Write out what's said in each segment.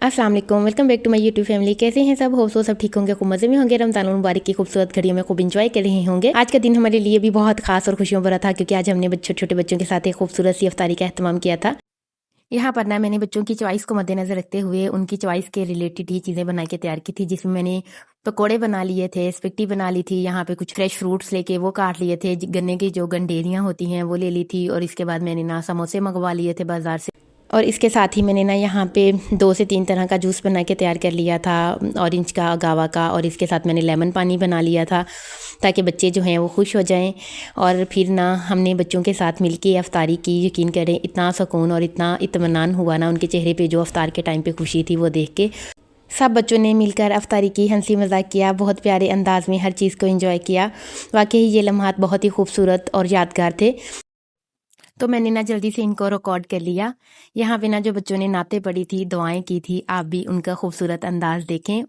अस्सलाम वालेकुम, welcome back to my YouTube family. कैसे हैं सब? होप सो सब ठीक होंगे, खूब मज़े में होंगे। रमज़ान मुबारक की खूबसूरत घड़ियों में खूब इंजॉय कर रहे होंगे। आज का दिन हमारे लिए भी बहुत खास और खुशियों भरा था, क्योंकि आज हमने छोटे छोटे बच्चों के साथ एक खूबसूरत सी इफ्तारी का एहतमाम किया था। यहाँ पर ना मैंने बच्चों की चॉइस को मद्देनजर रखते हुए उनकी चॉइस के रिलेटेड ही चीज़ें बना के तैयार की थी, जिसमें मैंने पकोड़े बना लिए थे, स्पेगेटी बना ली थी, यहाँ पे कुछ फ्रेश फ्रूट्स लेके वो काट लिए थे, गन्ने की जो गंडेरियाँ होती हैं वो ले ली थी, और इसके बाद मैंने ना समोसे मंगवा लिए थे बाज़ार से। और इसके साथ ही मैंने ना यहाँ पे 2 से 3 तरह का जूस बना के तैयार कर लिया था, ऑरेंज का, गावा का, और इसके साथ मैंने लेमन पानी बना लिया था, ताकि बच्चे जो हैं वो खुश हो जाएं। और फिर ना हमने बच्चों के साथ मिलके इफ्तारी की। यकीन करें इतना सुकून और इतना इत्मीनान हुआ ना उनके चेहरे पे, जो इफ्तार के टाइम पे खुशी थी वो देख के। सब बच्चों ने मिलकर इफ्तारी की, हंसी मजाक किया, बहुत प्यारे अंदाज में हर चीज़ को एंजॉय किया। वाकई ये लम्हात बहुत ही खूबसूरत और यादगार थे। तो मैंने ना जल्दी से इनको रिकॉर्ड कर लिया। यहाँ पे ना जो बच्चों ने नाते पढ़ी थी, दुआएं की थी, आप भी उनका खूबसूरत अंदाज देखें।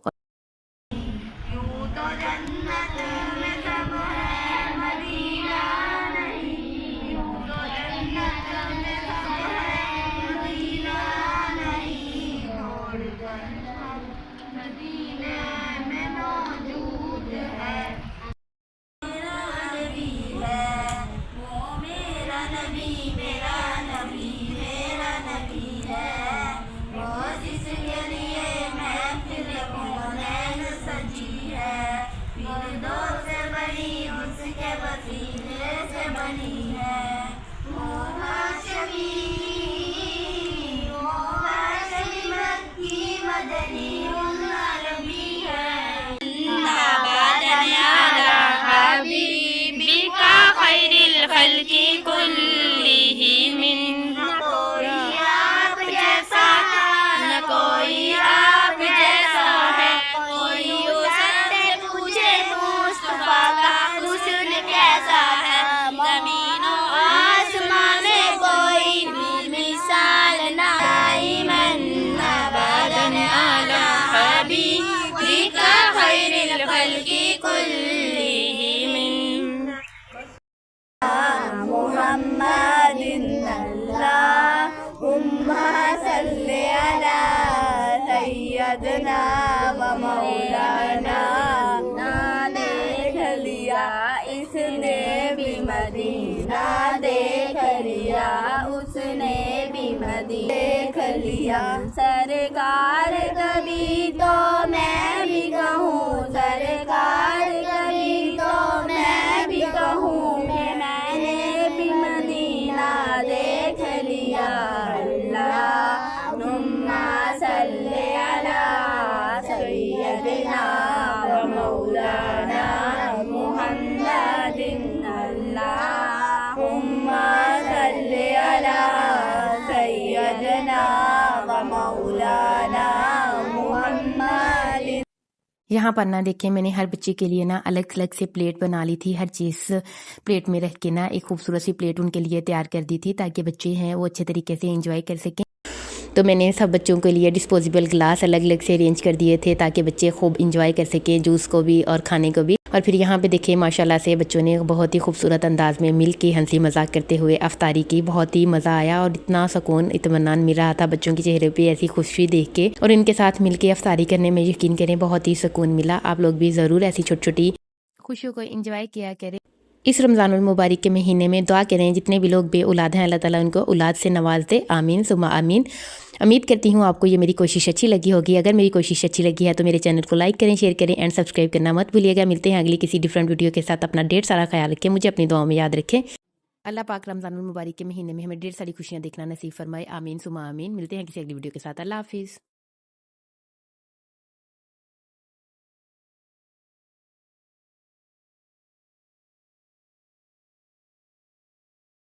सैयदना व मौलाना, ना देख लिया इसने भी मदीना, देख लिया उसने भी मदीना, देख लिया सरकार कभी तो मैं भी कहूँ, सरकार कभी तो मैं भी कहूँ कि मैंने भी मदीना देख लिया। अल्लाहुम्मा सल्ली अला सैयदना व मौलाना मुहम्मदिन, अल्लाहुम्मा सल्ली अला सैयदना व मौलाना मुहम्मदिन। यहाँ पर ना देखिए, मैंने हर बच्चे के लिए ना अलग अलग से प्लेट बना ली थी। हर चीज़ प्लेट में रख के ना एक खूबसूरत सी प्लेट उनके लिए तैयार कर दी थी, ताकि बच्चे हैं वो अच्छे तरीके से एंजॉय कर सकें। तो मैंने सब बच्चों के लिए डिस्पोजेबल ग्लास अलग अलग से अरेंज कर दिए थे, ताकि बच्चे खूब इंजॉय कर सकें, जूस को भी और खाने को भी। और फिर यहाँ पे देखिए माशाल्लाह से बच्चों ने बहुत ही खूबसूरत अंदाज में मिल के हंसी मजाक करते हुए इफ्तारी की। बहुत ही मज़ा आया और इतना सुकून इत्मीनान मिल रहा था बच्चों के चेहरे पे ऐसी खुशी देख के, और इनके साथ मिल के इफ्तारी करने में यकीन करें बहुत ही सुकून मिला। आप लोग भी ज़रूर ऐसी छोटी छोटी खुशियों को इंजॉय किया करें। इस रमज़ानुल मुबारक के महीने में दुआ करें जितने भी लोग बेऔलाद हैं, अल्लाह ताला उनको औलाद से नवाज दे। आमीन सुम्मा आमीन। उम्मीद करती हूँ आपको ये मेरी कोशिश अच्छी लगी होगी। अगर मेरी कोशिश अच्छी लगी है तो मेरे चैनल को लाइक करें, शेयर करें एंड सब्सक्राइब करना मत भूलिएगा। मिलते हैं अगली किसी डिफरेंट वीडियो के साथ। अपना ढेर सारा ख्याल रखें, मुझे अपनी दुआओं में याद रखें। अल्लाह पाक रमज़ानुल मुबारक के महीने में हमें ढेर सारी खुशियाँ देखना नसीब फरमाए। आमीन सुम्मा आमीन। मिलते हैं किसी अगली वीडियो के साथ। अल्लाह हाफिज़।